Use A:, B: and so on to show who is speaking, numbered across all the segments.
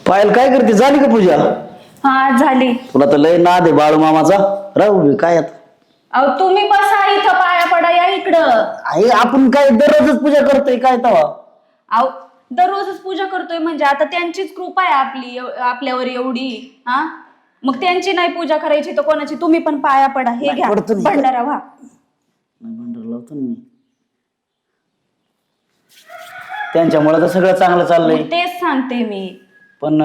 A: पायल काय करते, झाली का पूजा?
B: हा झाली.
A: तुला तर लय नाद आहे बाळू मामाचा. राहू बे, काय आता
B: अहो तुम्ही बसा इथं, पाया पडा या इकडं.
A: आई, आपण काय दररोजच पूजा करतोय काय तवा?
B: अहो दररोजच पूजा करतोय म्हणजे आता त्यांचीच कृपा आहे आपल्यावर एवढी. हा मग त्यांची नाही पूजा करायची तर कोणाची? तुम्ही पण पाया पडा. हे घ्या
A: पडतो नाही.
B: भंडारा व्हा.
A: भांडार लावतो ना मी. त्यांच्यामुळे तर सगळं चांगलं चाललंय.
B: मग तेच सांगते मी.
A: पण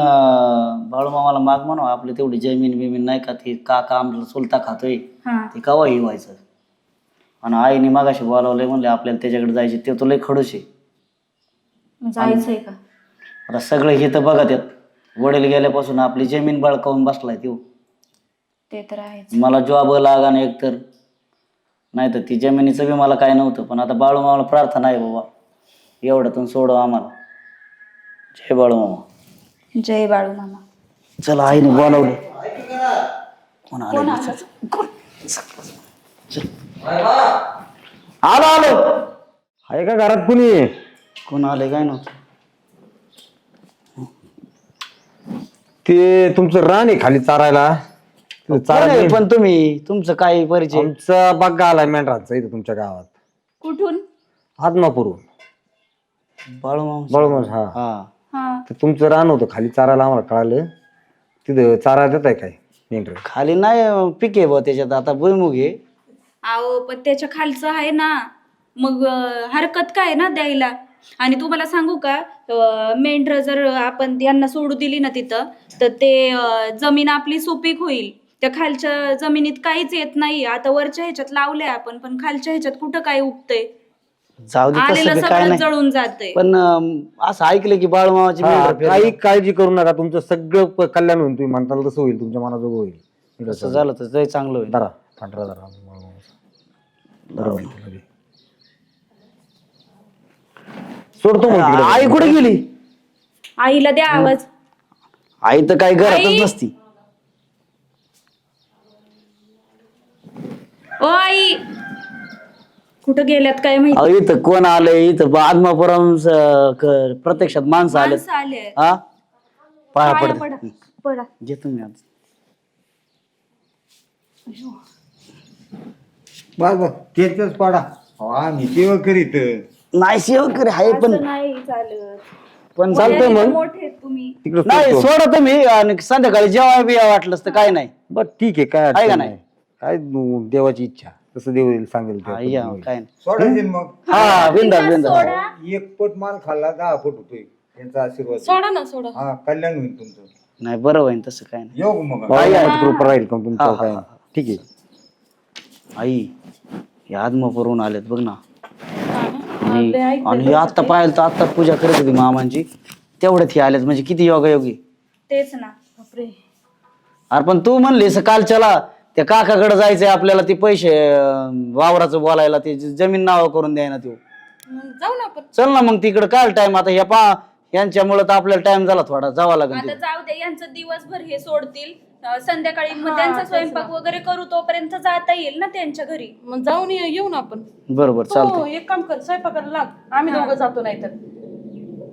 A: बाळू मामाला माग म्हणू, आपली तेवढी जमीन बिमीन नाही का, ती काका आमला चुलता खातोय
B: हा
A: ते कवाही व्हायचं. आणि आईने मागाशी बोलावलंय म्हणले आपल्याला त्याच्याकडे जायचे, ते तो लय खडूस आहे.
B: जायचंय का?
A: आता सगळं हे तर बघत येत, वडील गेल्यापासून आपली जमीन बळकावून बसलाय तो.
B: ते तर आहेच.
A: मला जॉब लागा ना एकतर, नाही तर ती जमिनीचं बी मला काय नव्हतं. पण आता बाळू मामाला प्रार्थना आहे बाबा, एवढ्यातून सोडव आम्हाला. जय बाळू मामा.
B: जय बाळू मामा.
A: चला, आईने बोलावलं. कोण आलं? चल, आलो आलो.
C: आहे का घरात कुणी?
A: कोण आलंय काय नव्हतं.
C: ते तुमचं रान आहे खाली चारायला.
A: चालेल, पण तुम्ही तुमचं काय परिचय?
C: आमचा बग्गा आलाय मेंढरांचा इथं तुमच्या गावात,
B: कुठून?
C: आदमापूर.
A: बाळू मामा.
C: बळमस. हा
A: हा,
B: हा
C: तर तुमचं रान होतं खाली चारायला, आम्हाला कळालं. तिथं चारा देत आहे काय मेंढर?
A: खाली नाही पिके बा त्याच्यात, आता भुईमुग आहे.
B: अहो पण त्याच्या खालचं आहे ना, मग हरकत काय ना द्यायला. आणि तुम्हाला सांगू का, मेंढर जर आपण यांना सोडू दिली ना तिथं, तर ते जमीन आपली सुपीक होईल. त्या खालच्या जमिनीत काहीच येत नाही. आता वरच्या ह्याच्यात लावलंय आपण, पण खालच्या ह्याच्यात कुठं काय उगतंय?
A: जाऊ दे,
B: आलेलं
A: तसं बी काय
B: सगळं
A: नाही.
B: जळून जातंय.
A: पण असं ऐकलं की बाळू मामाची मेंढरं फिरतात.
C: काही काळजी करू नका, तुमचं सगळं कल्याण होईल. तुम्ही म्हणताल तसं होईल, तुमच्या मनाजोगं होईल.
A: तसं झालं तर लय चांगलं होईल.
C: धरा पांढरा धरा. बरोबर. सोडतो मग तिकडे.
A: आई कुठे गेली?
B: आईला द्या आवाज.
A: आई तर काही घरातच
B: आई?
A: नसती.
B: ओ आई, कुठं गेल्यात काय माहिती?
A: अहो, इथं कोण आलंय? इथं आदमापुरम प्रत्यक्षात माणसं आले.
B: माणसं आले.
A: हा, पाया
B: पाया
A: पड.
B: पडा पडा.
A: घेतो मी आज.
D: बाबा तेच पाडा. आम्ही सेवा करीत.
A: नाही सेवकरी आहे, पण
B: असं नाही चालत.
A: पण चालतंय मग.
B: मोठे आहेत तुम्ही.
C: तिकडे
A: नाही, सोडा तुम्ही. आणि संध्याकाळी जेव्हा बिया वाटलंच तर काय नाही.
C: बर ठीक आहे, काय
A: आहे का
C: अडचण
A: नाही?
C: नाही. काय देवाची इच्छा, तसं देव येईल सांगेल त्या
A: हा, या,
C: पद्धतीने.
A: काय नाही.
D: सोडायचे ना मग.
A: हा, बिंदास बिंदास.
B: सोडा.
D: एक पट माल खाल्ला 10 फूट होतोय. त्यांचा आशीर्वाद.
B: सोडा ना, सोडा.
D: हा, कल्याण होईल तुमचं.
A: नाही, बरं होईल तसं काय नाही.
D: येऊ मग.
C: बाळूमामाची कृपा राहील का तुमचं?
A: हा,
C: काय
A: हा,
C: ठीक आहे.
A: आई, हे आदमापुरहून आलेत बघ ना. आणि हे आत्ता पाहिलं तर आत्ता पूजा करत होती मामांची, तेवढ्यात हे आलेत. म्हणजे किती योगायोगी.
B: तेच ना. बापरे.
A: अरे पण तू म्हणलीस कालच्याला त्या काकाकडे जायचंय आपल्याला, ते पैसे वावराचं बोलायला, ते जमीन नाव करून द्याय ना. तू
B: जाऊ ना आपण.
A: चल ना मग तिकडे. काय टाइम आता, ह्या यांच्यामुळे तर आपल्याला टाइम झाला थोडा, जावं लागेल
B: आता
A: तिकडे.
B: जाऊ दे, यांचं दिवसभर हे सोडतील. संध्याकाळी मग त्यांचा स्वयंपाक वगैरे करू, तोपर्यंत जाता येईल ना त्यांच्या घरी.
E: मग जाऊन येऊ ना आपण.
A: बरोबर,
E: हो,
A: चालतंय.
E: एक काम कर, स्वयंपाकाला लाग, आम्ही दोघं जातो. नाही तर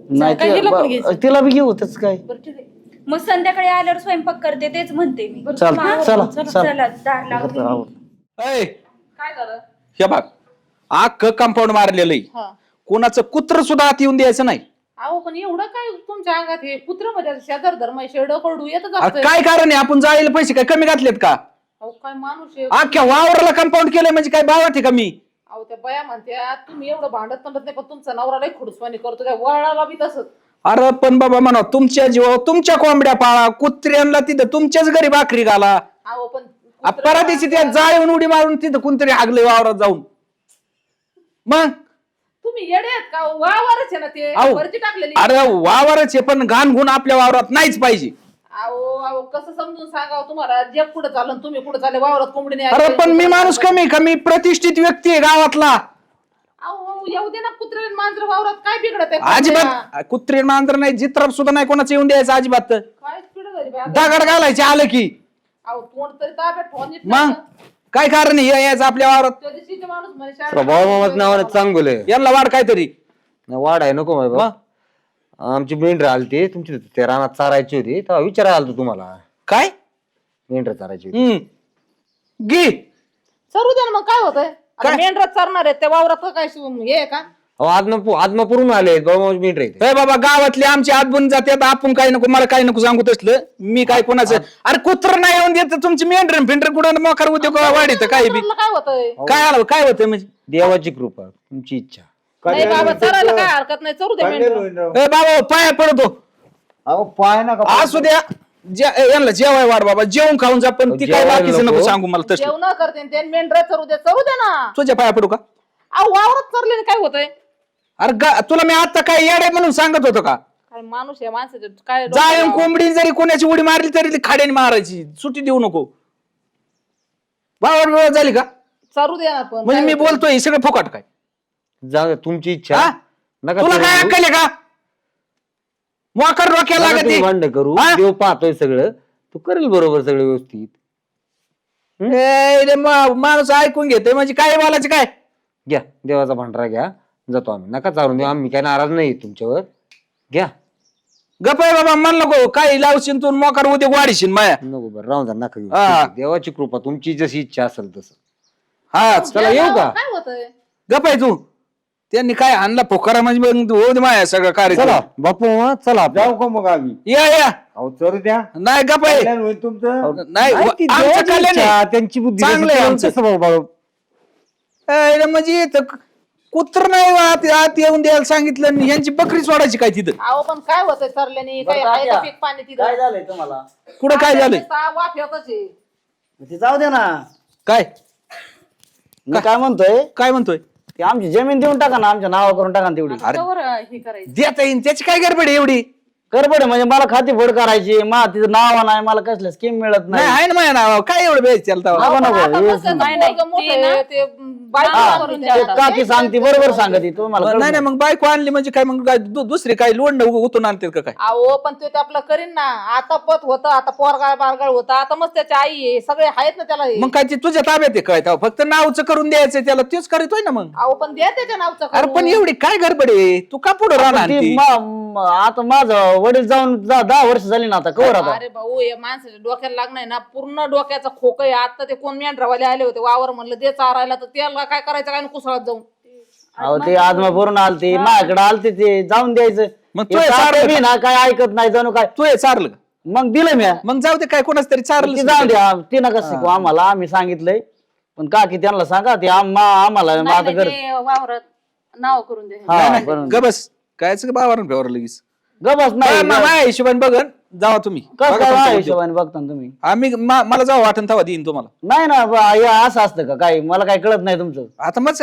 A: नाही
E: काय हिला पण घ्यायचं?
A: तिला बी घेऊ त्याच काय.
E: बरं ठीक आहे.
B: मग संध्याकाळी आल्यावर स्वयंपाक करते, तेच म्हणते मी.
A: चालतंय, चला चला.
B: चला दार लावून
A: करतो, आवड.
F: अय,
E: काय झालं?
F: हे बघ, अख्खं कंपाऊंड मारलेलं आहे.
E: हा.
F: कोणाचं कुत्र सुद्धा आत येऊन द्यायचं नाही.
E: अहो पण एवढं काय तुमच्या अंगात हे पुत्र मध्ये शेजार धर्म शेड कडू येतच
F: अरे
E: असतंय.
F: काय कारण आहे? आपण जायला पैसे काय कमी घातलेत का?
E: अहो काय माणूस आहे.
F: अख्ख्या वावराला कंपाऊंड केलंय म्हणजे काय बावट आहे का मी?
E: अहो त्या बया म्हणत्या तुम्ही एवढं भांडत म्हणत नाही, पण तुमचा नवरा लय खुडसवानी करतो. त्या वळाला बी तसंच.
F: अरे पण बाबा म्हणा, तुमच्या जीवावर तुमच्या कोंबड्या पाळा, कुत्र्यांना तिथं तुमच्याच घरी भाकरी घाला.
E: अहो पण
F: परातीची त्या जाळीवर उडी मारून तिथं कोणतरी हागले वावरात जाऊन. मग
E: तुम्ही येडे आहेत का? वावरच आहे ना ते,
F: अहो,
E: वरची टाकलेली.
F: अरे वावरच आहे, पण घाण गुण आपल्या वावरात नाहीच पाहिजे.
E: अहो कसं समजून सांगावं तुम्हाला? जे पुढे चाललं तुम्ही पुढे चालले, वावरात कोंबडी नाही
F: अरे
E: आली.
F: पण मी माणूस कमी प्रतिष्ठित व्यक्ती आहे गावातला.
E: अहो येऊ दे ना, कुत्रे मांजर वावरात काय बिघडत आहे?
F: अजिबात कुत्रे मांजर नाही, जित्राप सुद्धा नाही कोणाचं येऊन द्यायचं अजिबात.
E: काय बिघडत झाली बाई?
F: दगड घालायचे आलं की.
E: अहो तोंड तरी ताब्यात ठेवा नीट.
F: मग काय कारण आहे यायचं आपल्या वावरात?
E: त्या दिवशीचे माणूस म्हणे शाळेत
C: प्रभाव मामाचं नावाने चांगलं आहे.
F: यांना वाढ काहीतरी.
C: वाढ आहे नको बाबा. आमची मेंढर आलते तुमची ते रानात चारायची होती तेव्हा विचारायला आलतो तुम्हाला.
F: काय
C: मेंढर चारायची होती.
F: गी
E: चरू द्या ना मग काय होतंय
F: काय?
E: मेंढरात चालणार आहेत त्या वावरात काय हे आहे का?
C: अहो आदमापूरून आले बाबा मेंढर आहेत.
F: ए बाबा गावातले आमचे आतबून जातात आपण काय नको मला काय नको सांगू तसलं मी काय कोणाचं अरे कुत्र नाही येऊन देत तुमची मेंढर फिंटर कुठं मोकार उद्योग वाढीत काय बी
E: काय होतंय?
F: काय आलं काय होतं म्हणजे
C: देवाची कृपा तुमची इच्छा.
E: नाही बाबा चरायला काय हरकत नाही चरू द्या मेंढर.
F: ए बाबा पाया पडतो
D: अहो पाय नका
F: असू द्या यांना जेवाय वाढ बाबा जेवण खाऊन जा पण ती काय
C: जेवायला
F: बाकीचं नको
C: नको.
F: सांगू मला तसं
E: जेवण करते ते मेंढर चरू द्या ना.
F: तुझ्या पाया पडू का
E: अहो वावरात चरले काय होतंय?
F: अरे तुला मी आता काय येडे म्हणून सांगत होतो का
E: काय माणूस आहे माणसाचे काय
F: जाळून कोंबडी जरी कोणाची उडी मारली तरी ती खाड्याने मारायची सुट्टी देऊ नको बाबा वेळ झाली का
E: चरू द्या ना पण
F: म्हणजे मी बोलतोय हे सगळं फुकट काय
C: जाऊ द्या, तुमची इच्छा.
F: हा?
C: नका
F: तुला
C: करू.
F: काय अक्कल आहे का मोकर डोक्याला
C: नका
F: लागत
C: तुम्ही भांडण करू.
F: हा?
C: देव पाहतोय सगळं तू करेल बरोबर सगळं व्यवस्थित.
F: माणूस ऐकून घेतोय म्हणजे काय बोलायचं काय
C: घ्या देवाचा भांडारा घ्या जातो आम्ही. नका चालून देऊ आम्ही काय नाराज नाही तुमच्यावर. घ्या
F: गप आहे बाबा मन नको काही लावशील तू मोकर उद्योग वाढीशील माया
C: नको बरं राहून जा नका घेऊ.
F: हा.
C: देवाची कृपा तुमची जशी इच्छा असेल तसं.
F: हा
C: चला येऊ का?
E: काय होतंय?
F: गप आहे तू त्यांनी काय आणला फुकारा म्हणजे मग होऊ दे माया सगळं
C: चला
F: कार्यक्रम
C: बापू चला आपलं.
D: जाऊ का मग आम्ही?
F: या या
D: अहो चरू द्या
F: नाही गप आहे
D: कल्याण होईल तुमचं.
F: नाही
C: नाही, ती
F: आमचं
C: देवाची
F: कल्याण
C: इच्छा,
F: आहे.
C: त्यांची बुद्धी
F: चांगलं आहे आमचं.
C: कसं भाऊ बाळू.
F: म्हणजे इथं कुत्र नाही आत येऊन द्यायला सांगितलं आणि यांची बकरी सोडायची काय तिथं
E: अहो पण काय होतंय चरल्याने काय
A: बरं,
E: आहे का
A: तात्या,
E: पीक पाणी
A: काय
E: तिथं?
A: झालंय तुम्हाला
F: कुठं काय झालंय
E: वाफ येतच आहे.
A: ते जाऊ दे ना
F: काय
A: मी काय म्हणतोय
F: काय म्हणतोय
A: ते आमची जमीन देऊन टाका ना आमच्या नावा करून टाका ना तेवढी
E: कवर हे करायचं.
F: देता येईन त्याची काय गडबड आहे एवढी
A: करबड म्हणजे मला खाती फोड करायची मा तिचं नाव नाही मला कसलं स्कीम मिळत
F: नाही
A: नाही
F: आहे ना माझ्या नाव काय एवढं बेस चालता
A: नको, नको,
E: आता
A: हे-
E: कसं
B: नाही,
E: पोरगं मोठं
B: ते ना-
E: आहे, ते बायको
A: हा,
E: करून
A: ते
E: द्या.
A: काकी सांगते बरोबर सांगते तुम्हाला
F: नाही
A: कळलं
F: नाही मग बायको आणली म्हणजे काय मग काय दुसरी काय लोण उतून आणते का काय
E: अहो पण ते आपलं करीन ना आता पत होतं आता पोरगाळ बारगाळ होता आता मस्त त्याची आई आहे सगळे आहेत ना त्याला हे.
F: मग काय ते तुझ्या ताब्यात आहे काय तेव्हा? फक्त नावचं करून द्यायचं त्याला तेच करतोय ना मग
E: अहो पण द्या त्याच्या नावचं
F: अरे
E: करून.
F: पण एवढी काय गडबड आहे तू का पुढे राहणार
A: ती
F: ती?
A: आता माझं वडील जाऊन 10 वर्ष झाली ना आता कवर आता
E: अरे भाऊ या माणसाच्या डोक्याला लागणार ना पूर्ण डोक्याचा खोक आहे आता ते कोण मेंढरावाले आले होते वावर म्हणलं दे चारायला तर त्याला काय करायचं काय कुसळत जाऊन
A: अहो ते आजमापूरून आलते माझ्याकडे आलते ते जाऊन द्यायचं
F: मग
A: हे
F: तू हे
A: तात्या
F: सारं
A: बी ना काय ऐकत नाही जणू काय
F: तू हे चारलं का?
A: मग दिलं मी
F: मग जाऊ दे काय कोणाच तरी
A: ती
F: चारलं
A: जाऊन द्या ती नका शिकू आम्हाला आम्ही सांगितलंय पण काकी त्यांना सांगा ते आम्हाला आता कर
B: वावरात नाव करून दे
A: हा बरं
F: गबस कायच बावारण फेवर लगेच
A: गबस नाही
F: माझ्या हिशोबाने बघन जावा तुम्ही
A: कसं
F: बघा
A: काय
F: तुमच्या
A: हिशोबाने बघता ना तुम्ही
F: आम्ही मला जावं वाटण तेव्हा देईन तुम्हाला
A: नाही ना हे असं असतं का काय मला काय कळत नाही तुमचं
F: आता मग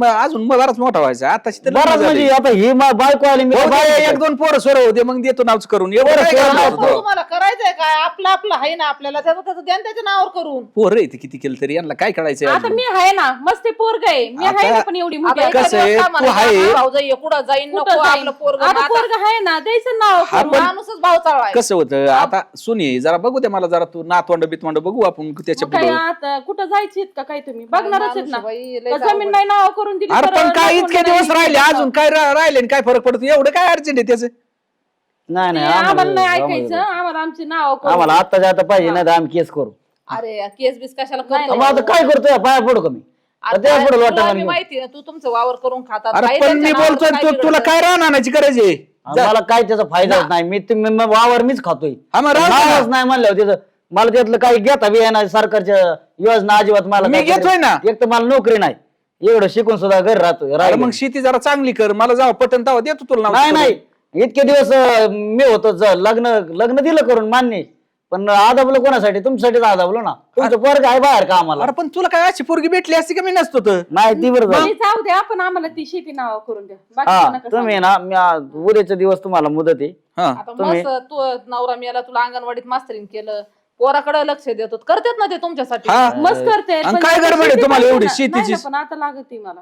F: अजून बराच मोठा व्हायचा आता
A: बरं म्हणजे आता ही बायको आली मी
F: एक दोन पोरं सोर होते मग देतो नावच करून एवढं काय
A: पोरं
F: करणार
E: अहो, पण
F: होतो?
E: तुम्हाला करायचंय काय आपलं आपलं आहे ना आपल्याला त्याचं त्याचं द्या ना त्याच्या नावावर करून
F: पोरं येते किती केलं तरी यांना काय करायचं
B: आता मी आहे ना मस्त पोरग आहे मी आहे ना
F: आता-
B: पण एवढी
E: आता
B: मोठी
E: एका
F: कसं आहे,
E: दिवस काय
F: तू
E: म्हणायचं,
F: आहे.
E: हा भाऊ जाई कुठं जाईन नको
B: कुठं जाईन?
E: आपलं पोरग
B: आता पोरग आहे ना द्यायचं नाव
F: हा,
B: करून.
F: पण-
E: माणूसच भाव चालवाय
F: कसं होतं आता सुनी जरा बघू दे मला जरा तू नातवंड बितवंड बघू आपण त्याच्या
B: मग काय
F: पुढं
B: आता कुठं जायची का काय तुम्ही बघणारच आहेत ना
E: बाई, लय
B: का जमीन नाही नाव करून दिली
F: अरे
B: तर
F: पण काय
B: नातवंड
F: इतके
B: नाही
F: दिवस राहिले
B: दिली.
F: अजून काय राहिले आणि काय फरक पडतो एवढं काय अर्जंट आहे त्याचं
A: नाही
B: ते
A: नाही
B: आम्हाला नाही
A: आम्हाला
B: ऐकायचं आम्हाला आमची नाव करून
A: आम्हाला आता आता पाहिजे नाही तर आम्ही केस करू
E: अरे केस बीस कशाला
B: नाही,
E: करतो
A: मग आता काय करतोय पाया पडू कमी
E: आता
A: त्या पुढे
E: तुला
A: वाटत
E: बी माहिती ना तू तुमचं वावर करून खातात
F: अरे
E: काही
F: पण मी
E: त्यांच्या नावावर
F: बोलतोय
E: काय
F: तुला
E: बिघडतं?
F: काय राहणार आणायची गरज आहे जा.
A: मला काय त्याचा फायदाच नाही मी वावर मीच खातोय
F: हा, मग राहू दे ना.
A: नावच नाही म्हणलं त्याचं मला त्यातलं काही घेता बी येणार सरकारच्या योजना अजिबात मला
F: मी
A: काय
F: घेतोय ना.
A: एक तर मला नोकरी नाही एवढं शिकून सुद्धा घरी राहतोय
F: अरे
A: राहिलं.
F: मग शेती जरा चांगली कर मला जावं पटन तेव्हा देतो तुला नाव
A: नाही
F: करून.
A: नाही इतके दिवस मी होतो लग्न दिलं करून मान्य पण आदाबलं कोणासाठी तुमच्यासाठीच आदाबलो ना तुमचं पोरग आहे बाहेर का आम्हाला
F: अरे पण तुला काय अशी पोरगी भेटली असती का मी नसतो तर
A: नाही ती बरं झालं.
B: आणि जाऊ द्या पण आम्हाला ती शेती नाव करून द्या बाकी
A: हा
B: नका
A: तुम्ही ना उद्याचे दिवस तुम्हाला मुदत आहे
F: हा
E: आता मस्त तू नवरा मिळाला तुला अंगणवाडीत मास्तरीन केलं पोराकडे लक्ष देतो करतात ना ते तुमच्यासाठी
F: हा
B: सांगू. मस्त करते
F: आणि
B: पण
F: काय
B: आता
F: गडबड आहे
B: शेती
F: तुम्हाला
B: पाहिजे
F: एवढी
B: ना.
F: शेतीची?
B: नाही ना, पण आता लागत ती मला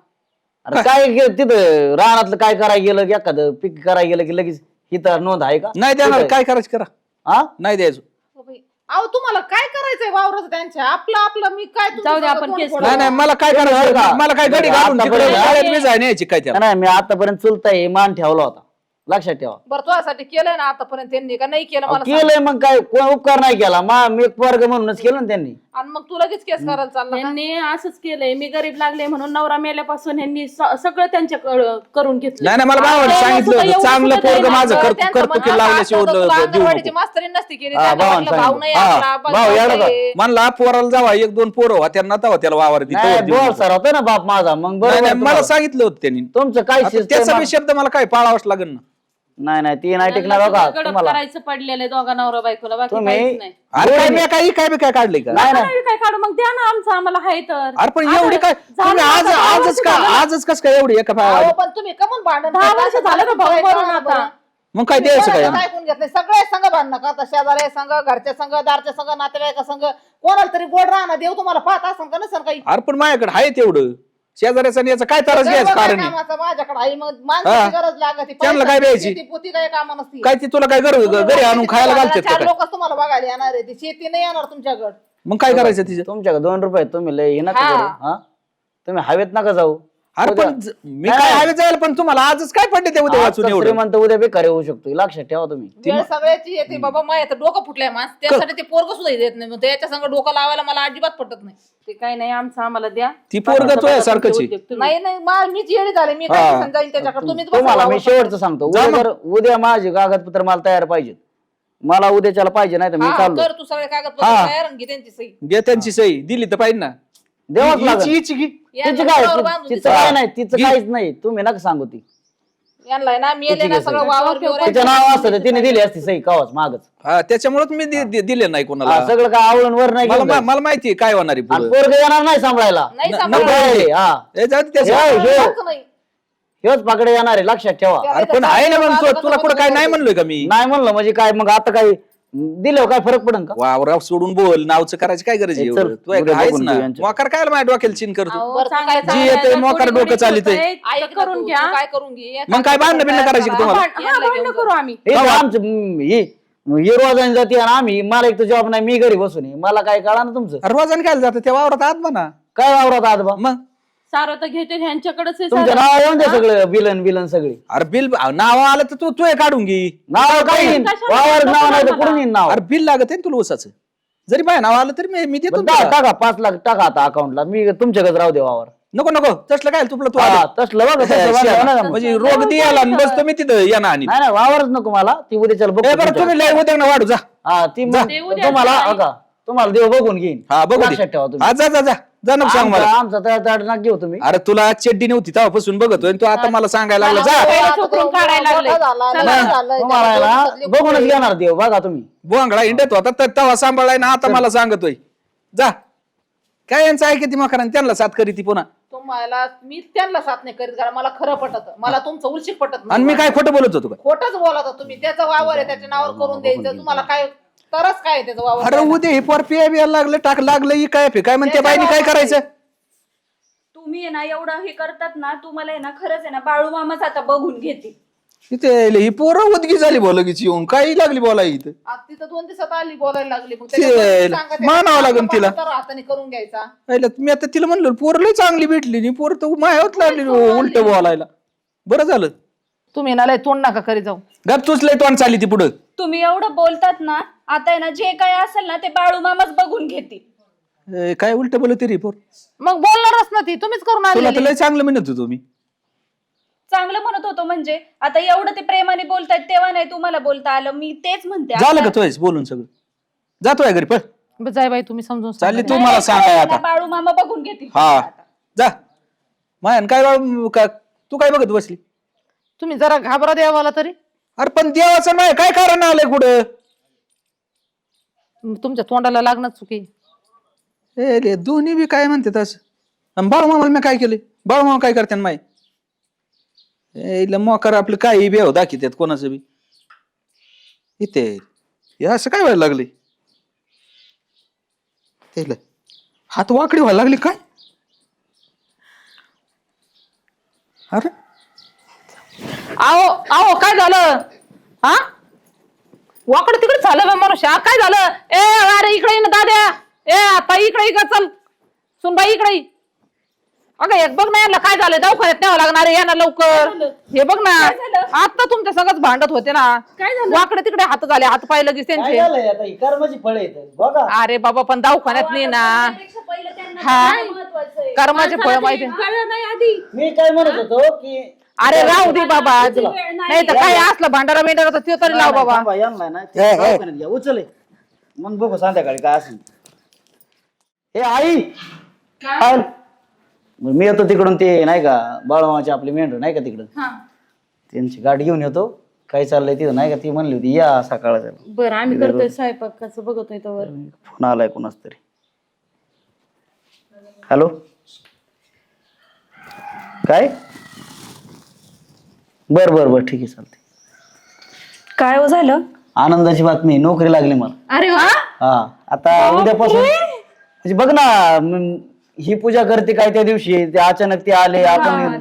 A: अरे काय तिथं रानातलं काय करायला गेलं की एखादं पीक करायला गेलं की लगेच इथं नोंद आहे का
F: नाही देणार काय करायचं करा
A: हा
F: नाही द्यायचं
E: हो बाई. अहो तुम्हाला काय करायचंय वावराचं त्यांच्या आपलं आपलं मी काय तुमचं
B: जाऊ दे, आपण
E: तोंड
B: केस
E: फोडू?
F: नाही नाही मला काय करायचं
A: का?
F: मला काय गडी घालून
A: आता
F: तिकडे
A: बरं.
F: शाळेत मी जाय न्यायची काय त्याला
A: नाही मी आतापर्यंत चुलता मान ठेवला होता लक्षात ठेवा.
E: बरं तुझ्यासाठी केलंय ना आतापर्यंत त्यांनी का नाही केलं मला सांग.
A: केलंय मग काय कोण उपकार नाही केला मी एक वर्ग म्हणूनच केलं ना त्यांनी.
E: आणि मग तू लगेच केस करायला चालला का?
G: यांनी असंच केलंय, मी गरीब लागले म्हणून नवरा मेल्यापासून यांनी सगळं त्यांच्याकडं करून घेतलं.
F: नाही नाही, मला भावाने सांगितलं होतं चांगलं पोरग माझं कर्तुकी लावल्याशिवाय
E: तुला
F: देऊ
E: अंगणवाडीची
F: नको.
E: मास्तरी नसती केली
A: हा,
E: त्यांना
A: भावाने
E: वाटलं भाऊ नाही
A: सांगितलं.
E: आपला,
F: हा,
E: बस
A: भाऊ
E: भाऊ
A: यायला
E: आहे.
F: म्हणला पोराला जावा 1-2 पोरं होत्या ना तेव्हा त्याला वावर दी
A: नाही बोल सर होतं ना बाप माझा मग
F: नाही
A: बरोबर
F: नाही, मला
A: तुम्हाला.
F: सांगितलं होतं त्यांनी.
A: तुमचं काय
F: आता
A: system
F: त्याचा
A: आहे?
F: बी शब्द मला काय पाळावाच लागेल ना.
A: नाही ती नाही टिकणार
G: त्यांना
A: बघा
G: सगळं गडप
A: तुम्हाला.
G: करायचं पडलेलं आहे दोघा नवरा बायकोला, बाकी
A: तुम्ही-
G: काहीच नाही.
F: अरे काय मी काय काय काढले का?
A: नाही नाही
G: नाही, काय काढू मग, द्या ना आमचं आम्हाला हाय तर.
F: अरे पण
G: आता
F: एवढी काय
G: झालं
F: तुम्ही
G: आता, 10
F: आजच
G: वर्ष
F: का
G: झालं.
F: आजच कस काय एवढी एका पायावर?
E: अहो, पण तुम्ही कमून भांडण
G: 10
E: करता?
G: वर्ष झालं ना भाऊ मरून आता.
F: मग काय द्यायचं काय?
E: कोणाचं ऐकून घेतलंय? सगळे संघ भांडणं करता, शेजाऱ्या संघ, घरच्या संघ, दारच्या संघ, नातेवाईका संघ. कोणाला तरी गोड राहणार देव तुम्हाला पाहत असं का नसेल काही?
F: अरे पण माझ्याकडे आहे तेवढं शेजाऱ्याचा आणि याचा काय त्रास घ्यायचं
E: सगळं काय
F: कारण आहे?
E: कामाचं माझ्याकडे आहे, मग माणसाची
F: हा.
E: गरज लागते.
F: त्यांना काय द्यायची?
E: शेती-पोती काही कामं नसती.
F: काय ती तुला काय घरी आणून खायला घालतात का
E: 4
F: काय?
E: लोक तुम्हाला बघायला येणार आहे, ती शेती नाही येणार तुमच्याकडे.
F: मग काय करायचं तिचं?
A: तुमच्याकडे 2 रुपये तुम्ही लय हे नका
E: हा.
A: करू, हा तुम्ही हवेत नका जाऊ.
F: अरे पण मी काय हवे जायला पण तुम्हाला आजच काय पडले ते उद्या वाचून
A: आजचा
F: एवढं?
A: श्रीमंत उद्या बेकार होऊ शकतो लक्षात ठेवा तुम्ही.
E: वेळ सगळ्याची येते बाबा, माझ्या तर डोकं फुटलंय माणस, त्यासाठी ते पोरग सुद्धा देत नाही. मग त्याच्या संग डोकं लावायला मला अजिबात पटत नाही.
G: ते काय नाही, आमचं आम्हाला द्या.
F: ती पोरग तो आहे सारखंच आहे.
G: उद्योग तुम्ही.
E: नाही मीच येडी झाले, मी काय जाईन त्याच्याकडे. तुम्हीच बसा
A: तुम्हाला मी
E: लावून.
A: शेवटचं सांगतो उद्या माझे कागदपत्र मला तयार पाहिजेत. मला उद्याच्याला पाहिजे नाही तर मी
E: हा,
A: चाललो.
E: कर तू सगळे कागदपत्र
F: हा.
E: तयार आणि घे त्यांची सही.
F: घे त्यांची सही दिली तर पाहिजे ना.
A: देवाच लागेल.
F: हिची घे.
E: यांना
A: तिचं काय
E: बरोबर बांधून
A: तिचं काय नाही तिचं काहीच नाही तुम्ही नका सांगू ती.
E: यांना आहे ना मी येले ना
A: तिची
E: सगळं
A: सही.
E: वावर बिवर
A: तिचं नाव असतं तर तिने दिली असती सही कावाच मागच.
F: हा, त्याच्यामुळेच मी दिले नाही कोणाला.
A: सगळं काय आवळून वर नाही घेऊन जायचं.
F: मला माहितीये काय होणार आहे
A: आणि
F: पुढे.
A: पोरग येणार नाही सांभाळायला.
E: नाही
F: न-
E: सांभाळलं.
A: नाही, हा
E: सांभाळलं नाही.
A: हेच पाकडे येणार आहे लक्षात ठेवा.
F: अरे पण आहे ना म्हणतो तुला कुठं काय नाही म्हणलोय का मी?
A: नाही म्हणलं म्हणजे काय मग आता काय दिलं काय फरक पडन का?
F: वावराव सोडून बोल, नावचं करायची काय गरज आहे
A: हे चल,
F: एवढं? तू एक
A: उद्या
F: आहेस
A: बघून
F: ना
A: घेऊ यांच्यात.
F: मोकार काय माझ्या डोक्याला चिन करतो.
G: अहो,
E: बरं,
G: चांगलं
E: जी
G: चांगलं
F: येते
G: आहे,
F: मोकार
G: कोणी
F: डोकं चालित आहे.
G: होतंय,
E: ऐक
G: ते
E: ना
G: करून
E: तू,
G: घ्या.
E: तू काय करून घे.
F: मग काय भांडणं बिंडणं करायची का तुम्हाला?
G: भांडणं करू आम्ही.
A: हे तर आमचं हे रोजाने जाते आणि आम्ही मला एक तर जॉब नाही मी घरी बसून आहे. मला काय कळा ना तुमचं
F: अरे रोजाने काय जातं त्या वावरात आत म्हणा.
A: काय वावरात आहात बा
F: मग
G: सारं तर घेते ह्यांच्याकडेच आहे
A: तुमच्या
G: सारं.
A: नाव येऊन द्या सगळं बिलन सगळी
F: अरे बिल नाव आलं तर तू काढून घे.
A: नाव काय येईन?
G: कशाला
A: वावर नाव
G: नाव
A: नाही तर
G: नका.
A: कुठून येईन नाव?
F: अरे बिल लागत आहे ना तुला ऊसाचं. जरी माझ्या नाव आलं तरी मी देतो
A: बरं,
F: ना तुला.
A: टाका 5 लाख टाका आता अकाउंटला मी तुमच्याकडे राहू दे वावर.
F: नको तसलं काय तुला तू
A: हा,
F: आलं.
A: तसलं बघा तसलं बघा, हो ना.
F: म्हणजे रोग द्यायला आणि बसतो मी तिथं येणार आणि
A: नाही वावरच नको मला ती उद्याच्याला
F: ए, बरं
A: बघतो
F: तुम्ही लय उद्या ना वाढू जा.
A: हा ती मग
G: ते उद्या
A: तुम्हाला
G: सकाळी.
A: बघा तुम्हाला देव बघून घेईन
F: हा बघू दे.
A: लक्षात ठेवा तुम्ही.
F: हा, जा नको सांग मला.
A: आमचा तळतळ नका घेऊ तुम्ही.
F: अरे तुला चड्डी नव्हती तेव्हापासून बघतोय आणि तू आता मला सांगायला लागला जा.
G: पहिलं उकरून काढायला लागले.
A: तुम्हाला आहे ना, बघूनच घेणार देव बघा तुम्ही.
F: बोंगडा इंडत होता तर तेव्हा सांभाळलाय ना आता मला सांगतोय. जा काय यांचं आहे किती मकान त्यांना साथ करी ती पुन्हा.
E: तुम्हाला मी त्यांना साथ नाही करीत कारण मला खरं पटत, मला तुमचं उलशिक पटत
F: आणि मी काय खोटं बोलत होतो का?
E: खोटच बोलत तुम्ही. त्याचा वावर आहे त्याच्या नावावर करून द्यायचं तुम्हाला काय तरच काय आहे त्याचं वावर
F: अरे उद्या हे पोर पिया लागलं टाक लागलं काय म्हणते बाईनी काय करायचं?
B: तुम्ही आहे ना एवढं हे करतात ना, तुम्हाला आहे ना खरंच आहे ना बाळू मामाच आता बघून घेते.
F: इथे ही पोरं उदगी झाली बोलगीची येऊन काही लागली बोलाय इथं.
E: आज तिथं 2 दिवसात आली बोलायला लागली. मग
F: ते
E: त्याच्यामुळे सांगा ते
F: मानावं लागेल तिला.
E: तर हाताने करून घ्यायचा.
F: मी आता तिला म्हणलं पोर लय चांगली भेटली नाही पोर तर मायावत लागली उलट बोलायला. बरं झालं
E: तुम्ही ना लय तोंड नका करी जाऊ.
F: गप तूच लय तोंड चालली ती पुढं.
B: तुम्ही एवढं बोलतात ना, आता आहे ना जे काय असेल ना ते बाळू मामाच बघून घेते.
F: काय उलट बोलत रे पोर.
E: मग बोलणारच ना ती, तुम्हीच करून
F: तुला तर
E: आली.
F: लय चांगलं म्हणत होतो मी.
B: चांगलं म्हणत होतो म्हणजे आता एवढं ते प्रेमाने बोलतायत तेव्हा नाही तुम्हाला बोलता आलं. मी तेच म्हणते
F: झालं का
B: आता.
F: तोयस बोलून सगळं जातोय घरी पण
E: जाय बाई तुम्ही समजून
F: चालली
E: सांगा.
F: तू मला सांगाय
B: ना,
F: आता.
B: बाळू मामा बघून घेतील.
F: हा जा मायन काय तू काय बघत बसली?
E: तुम्ही जरा घाबरा देवाला तरी.
F: अरे पण देवाचं नाही काय कारण आलंय कुठं?
E: तुमच्या तोंडाला लागणार चुकी.
F: ए दोन्ही बी काय म्हणते तसं. बाळूमामाला मी काय केले? बाळूमामा काय करते माय मोकर आपलं काही बेव दाखित कोणाचं बी इथे हे असं काय व्हायला लागले? त्याला हात वाकडी व्हायला लागली काय? अरे
E: आओ काय झालं? हा वाकड तिकडे झालं बा मनुष्य. काय झालं? ए अरे इकडे ये ना दाद्या. ए आता इकडे ये का? चल सुनबाई इकडे ये. अगं एक बघ ना यांना काय झालं दवाखान्यात न्यावं लागणार आहे यांना लवकर. हे बघ ना आता तुमच्या सगळंच भांडत होते ना.
G: काय झालं?
E: वाकडे तिकडे हात झाले हात पाय लगेच
A: काय
E: त्यांचे.
A: झालंय आता ही कर्माची फळ येत बघा.
E: अरे बाबा पण दवाखान्यात नाही ना.
B: पहिलं त्यांना
E: हा.
B: काय महत्वाचं आहे.
E: कर्माचे फळ माहिती.
G: कळलं नाही आधी.
A: मी काय म्हणत होतो की
E: अरे राहू दे बाबा नाही तर काय असलं भांडारा मेंढारा तर ते तरी लाव बाबा.
A: थांबा, यांना ना ते दवाखान्यात घ्या. उचल हे. मग बघू संध्याकाळी काय असेल. हे आई काय? मग मी येतो तिकडून ते नाही का बाळमामाची आपली मेंढर नाही का तिकडं त्यांची गाडी घेऊन येतो. काय चाललंय तिथं नाही का ती म्हणली होती या सकाळ
G: बरं आम्ही करतोय स्वयंपाकाचं बघतोय तोवर.
A: फोन आलाय कोणाच तरी. हॅलो काय बर बर बर ठीक आहे चालते.
B: काय हो झालं?
A: आनंदाची बातमी नोकरी लागली मला.
G: अरे वा.
A: हा आता उद्यापासून म्हणजे बघ ना ही पूजा करते काय त्या दिवशी ते अचानक ते आले आपण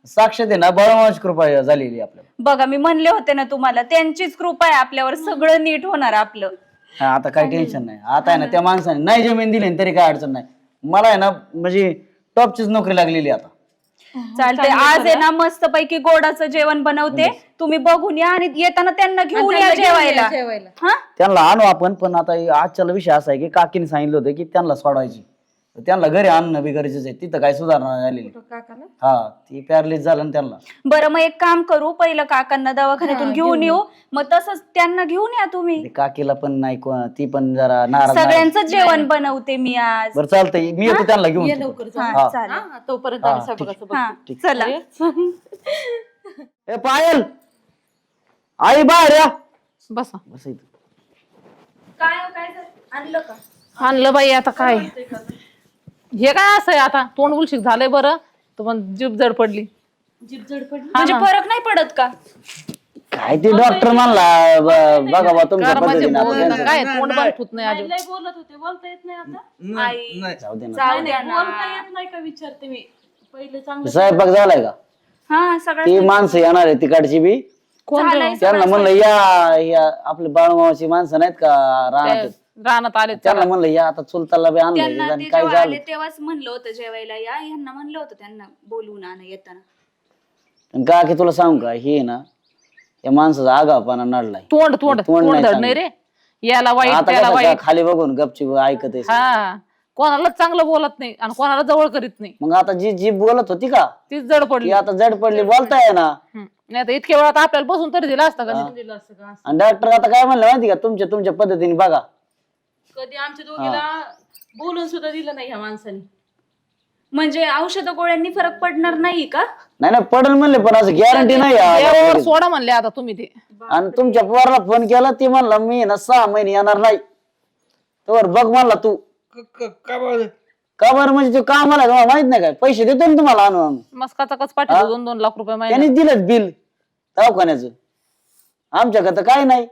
A: साक्षात आहे ना बाळमामाची कृपा झालेली आपल्याला.
B: बघा मी म्हणले होते ना तुम्हाला त्यांचीच कृपा आहे आपल्यावर सगळं नीट होणार आपलं.
A: हा आता काही टेन्शन नाही. आता आहे ना त्या माणसाने नाही जमीन दिली ना तरी काय अडचण नाही. मला आहे ना म्हणजे टॉपचीच नोकरी लागलेली आता.
B: चालतंय आज आहे ना मस्त पैकी गोडाचं जेवण बनवते तुम्ही बघून या आणि येताना त्यांना घेऊन या जेवायला. हा
A: त्यांना आणू आपण. पण आता आजच्या विषय असा आहे की काकीने सांगितलं होतं की त्यांना सोडवायची. त्यांना घरी आणणं बी गरजेचं आहे. तिथं काय सुधारणा झालेली. हा ती पॅरलिस झालं ना त्यांना.
B: बरं मग एक काम करू पहिलं काकांना दवाखान्यातून घेऊन येऊ मग तसंच त्यांना घेऊन या तुम्ही.
A: ते काकीला पण नाही ती पण जरा नाराज.
B: सगळ्यांचं जेवण बनवते मी आज.
A: बरं चालतंय मी येतो त्यांना घेऊन.
B: हा, चालेल.
G: हा, तोपर्यंत आम्ही स्वयंपाकाचं बघतो.
B: हा, चला.
A: ए पायल आई बाहेर या.
E: बसा
A: बस इथं.
B: काय आणलं का?
E: आणलं बाई आता काय हे काय असं आहे आता तोंड उलशिक झालंय. बरं तर पण जीभ जड पडली.
B: म्हणजे फरक नाही पडत का?
A: काय ते डॉक्टर म्हणला बघा बा तुमच्या पद्धतीने आता त्यांचं.
E: काय तोंड बरं होत नाही अजून.
G: लय बोलत होते बोलता येत नाही आता.
B: आई
A: जाऊ दे ना.
B: जाऊ द्या ना.
G: बोलता येत नाही का विचारते मी. पहिले चांगलं
A: स्वयंपाक झालाय का?
B: हा सगळं
A: ती माणसं येणार आहे तिकडची बी.
B: झालंय
A: त्यांना म्हणलं या आपले बाळमामाची माणसं नाहीत का राहणार
E: रानात आले
A: त्यांना म्हणलं या आता चुलताला बी आणलं
B: त्यांना
A: आणि
B: ते
A: काय
B: जेव्हा
A: झालं.
B: आले तेव्हाच म्हणलं होतं जेवायला या ह्यांना म्हणलं होतं त्यांना बोलवून आणा येताना.
A: आणि का की तुला सांगू का हे ना या माणसाचा आगावपणा नडलाय.
E: तोंड तोंड
A: तोंड
E: तोंड
A: नाही
E: धड नाही रे. याला वाईट
A: आता
E: त्याला
A: कसं
E: वाईट.
A: खाली बघून गपची ऐकत आहे.
E: हा कोणालाच चांगलं बोलत नाही आणि कोणाला जवळ करीत नाही.
A: मग आता जी बोलत होती का
E: तीच जड पडली.
A: ती आता जड पडली बोलताय ना.
E: नाही तर इतक्या वेळात आपल्याला बसून तरी दिला असतं का?
G: दिलं असं का?
A: आणि डॉक्टर आता काय म्हणलं माहिती का तुमच्या पद्धतीने बघा.
G: कधी आमच्या दोघीला बोलून सुद्धा दिलं नाही ह्या माणसाने.
B: म्हणजे औषध गोळ्यांनी फरक पडणार नाही का?
A: नाही पडल म्हणले पण असं गॅरंटी नाही
E: देवावर सोडा म्हणले आता तुम्ही ते.
A: आणि तुमच्या पोराला फोन केला ती म्हणला मी ना 6 महिने येणार नाही. तर बघ म्हणला तू का बरं म्हणजे तू कामाला का माहित नाही काय पैसे देतो ना तुम्हाला आणून.
E: मस्काचा कच पाठी 2-2 लाख रुपये महिना.
A: त्यांनी दिलं बिल दवाखान्याचं. आमच्याकडे तर काय नाही.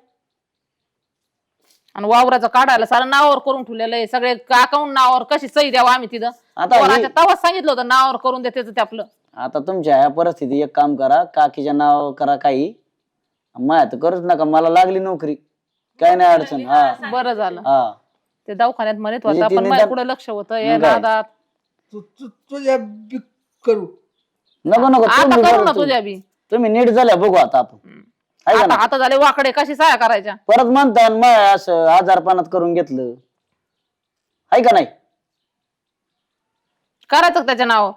E: आणि वावराचं काढायला सारं नावावर करून ठेवलेलं आहे. सगळे अकाउंट नावावर कशी सही द्यावं आम्ही तिथं.
A: आता हे-
E: तेव्हाच सांगितलं होतं नावावर करून द्या त्याचं ते आपलं.
A: आता तुमच्या ह्या परिस्थितीत एक काम करा काकीच्या नाव करा काही. माया तर करूच नका मला लागली नोकरी काय नाही अडचण. हा
E: बरं झालं
A: हा
E: ते दवाखान्यात म्हणत
A: म्हणजे
E: होता
A: ती
E: पण
A: निदान-
E: माझ्या पुढे लक्ष होतं या
A: मग काय?
E: नादात.
D: तुझ्या करू.
A: नको नको
E: आता
A: तुम्ही
E: करू
A: बरं
E: ना
A: तुम्ही.
E: तुझ्या बी.
A: तुम्ही नीट झाल्या बघू आता आपण आहे का
E: आता
A: ना.
E: आता झाले वाकडे कशी सहाय्य करायच्या.
A: परत म्हणता मग असं आजारपणात करून घेतलं आहे का नाही.
E: करायचं का त्याच्या नाव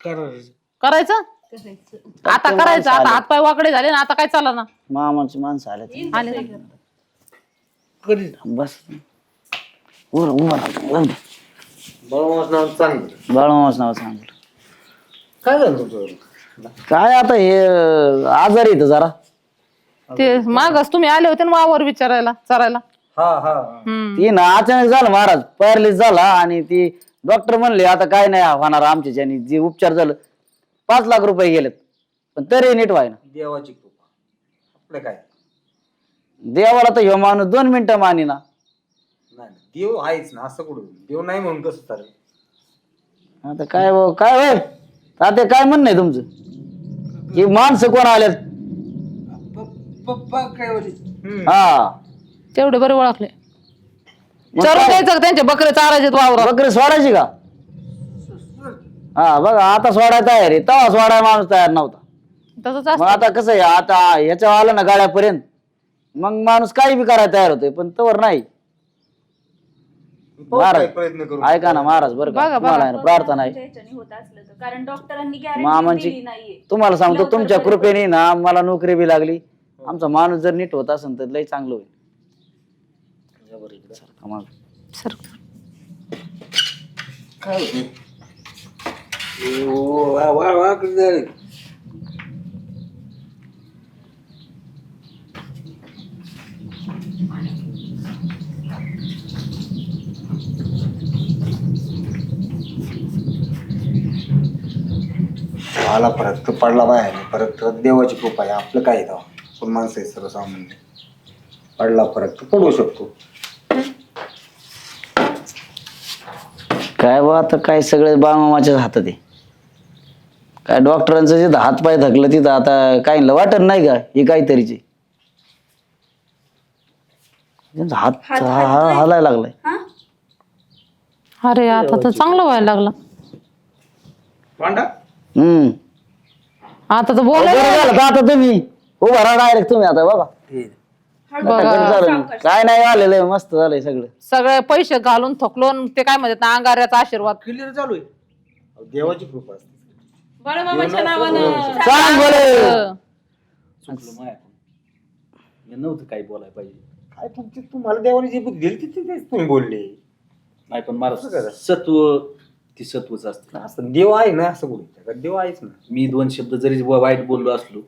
D: करायचं.
E: करायचं आता करायचं. आता हातपाय वाकडे झाले ना आता काय चालला ना.
A: मामाची माणसं आले
E: आले
D: कधी
A: बस उभा
D: बळमास नाव चांगलं.
A: बाळमामाच नाव सांगितलं.
D: काय झालं तुझं?
A: काय आता हे आजारी येतं जरा.
E: ते मागच तुम्ही आले होते ना वावर विचारायला चरायला.
D: हा हा
A: ती ना अचानक झालं महाराज पॅरलिस झाला आणि ती डॉक्टर म्हणले आता काय नाही होणार आमच्या ज्यांनी जे उपचार झालं 5 लाख रुपये गेलेत पण तरी नीट व्हाय ना.
D: देवाची कृपा आपलं काय
A: देवाला तर ह्यो माणूस 2 मिनिटं मानी ना.
D: नाही देव आहेच ना असं कुठं देव नाही म्हणून कसं तर.
A: आता काय काय आता काय म्हणणं आहे तुमचं की माणसं कोण आलेत.
D: पप्पा काय होते.
A: हा
E: तेवढे बरे ओळखले.
A: मग
E: चरून
A: काय?
E: द्यायचं का त्यांचे बकरे चारायचे वावर.
A: बकरी सोडायची का हा बघा आता सोडायला तयार आहे, तेव्हा सोडायला माणूस तयार नव्हता.
E: तसंच
A: मग
E: असतं.
A: आता कसं आहे, आता ह्याच्या आलं ना गाड्यापर्यंत मग माणूस काही बी करायला तयार होतोय, पण तवर नाही. महाराज
D: प्रयत्न करू.
A: ऐका ना महाराज, बरं का
E: बघा,
A: तुम्हाला आहे ना प्रार्थना आहे.
B: ह्याच्याने होत असलं तर, कारण डॉक्टरांनी
A: मामांची
B: गॅरंटी दिली नाहीये.
A: तुम्हाला सांगतो,
B: लवकर
A: तुमच्या
B: बरे
A: कृपेने ना मला नोकरी बी लागली. आमचा माणूस जर नीट होत असेल तर लय चांगलं होईल. या बरं इकडं सारखं मागं.
E: सर
D: काय होते? वा वा वा किती झाले? आला परत पडला बाहेर, परत देवाची कृपा आहे. आपलं काय दाव, पण माणसं आहे सर्वसामान्य. पडला परत पडू शकतो.
A: काय बा आता काय सगळं बाळमामाच्याच हातात आहे. काय डॉक्टरांचं जिथं हात पाय थकलं तिथं आता काही वाटत नाही का हे काहीतरीचे. त्यांचा हात
B: हात हालतोय.
A: हालायला लागलाय.
B: हा?
E: अरे आता तर चांगलं व्हायला लागलं.
A: हम्म
E: आता तर
A: बरं
E: बोलायला
A: झालं तर आता तुम्ही उभा राहा डायरेक्ट तुम्ही आता बघा. आता झालं. काय नाही आलेलं आहे, मस्त झालंय सगळं.
E: सगळे पैसे घालून थकलो आणि ते काय म्हणतात ना, अंगाऱ्याचा आशीर्वाद.
D: क्लिअर चालू आहे. देवाची कृपा असते.
G: बाळूमामाच्या नावानं
A: सांग बोले.
H: चुकलं माया मी नव्हतं काही बोलायला पाहिजे.
D: काय तुमची तुम्हाला देवाने जी बुद्धी दिली तेच तुम्ही बोलले.
H: नाही पण मला
D: असं करा.
H: सत्व ती सत्वच असतं.
D: असं देव आहे ना, असं बोलू देव आहेच ना.
H: मी 2 शब्द जरी वाईट बोललो असलो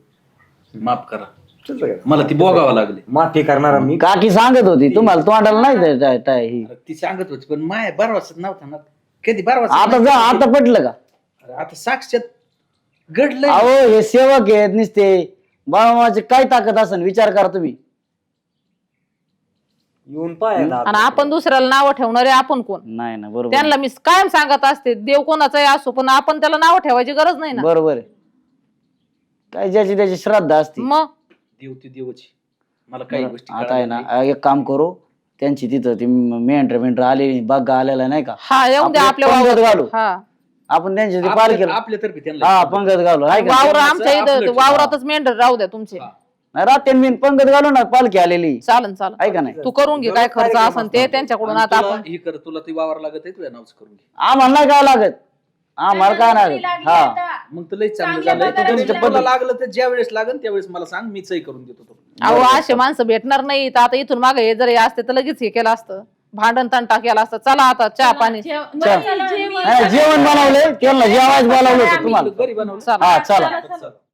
H: माफ करा,
D: चल बघा.
H: मला ती बोगावं लागले.
D: माफी करणारा मी.
A: काकी सांगत होती तुम्हाला तोंडाला नाही ही.
H: ती सांगत होती पण माया 12 वर्षात नव्हता ना. कधी 12
A: आता जा,
H: वर्षात
A: आता पटलं का?
H: आता साक्षात घडलंय.
A: अहो हे सेवक आहेत नुसते. बाळमामाची काय ताकद असेल विचार करा तुम्ही.
D: येऊन पाहायला
E: आणि आपण दुसऱ्याला नावं ठेवणारे आपण कोण?
A: नाही ना बरोबर
E: त्यांना मी कायम सांगत असते, देव कोणाचाही असो पण आपण त्याला नावं ठेवायची गरज नाही ना.
A: बरोबर आहे. काय ज्याची त्याची श्रद्धा असते.
E: मग
H: देव ती देवची. मला काही गोष्टी
A: आता आहे ना एक काम करू, त्यांची तिथं ती मेंढर आलेली बघा आलेला नाही का,
E: हा येऊन द्या
A: आपले
E: आपल्या
A: पंगत घालू.
E: वावरात. हा
A: आपण त्यांची ती पालखी
H: आपल्यातर्फे त्यांना
A: हा पंगत घालू आहे का?
E: वावर आमच्या इथं
H: आपलं
E: वावरातच मेंढर राहू द्या तुमचे.
A: नाही रात्री मी पंगत घालू ना, पालखी आलेली
E: चालन चालन.
A: आहे का नाही.
E: तू करून घे काय खर्च असन ते त्यांच्याकडून. आता आपण
H: ही कर, तुला ती वावर लागत आहे, तुझ्या नावच करून घे.
A: आम्हाला नाही काय लागत, आम्हाला काय नाही
B: नोकरी लागली
A: हा.
B: आता.
H: मग तर लई चांगलं
B: चांगल्या
H: झालंय.
B: पगाराची
H: तुमच्या
B: लागली.
H: तुला लागलं तर ज्या वेळेस लागेल त्यावेळेस मला सांग, मी सही करून देतो तुला.
E: अहो असे माणसं भेटणार नाही. तर आता इथून मागे हे जर हे असते तर लगेच हे केलं असतं, भांडण तंटा केला असतं. चला आता चहा पाणी.
A: नाही, जेवण बनवलंय, त्यांना जेवायच बोलावलं होतं तुम्हाला.
H: घरी बनवलं.
E: चला.
A: हा चला.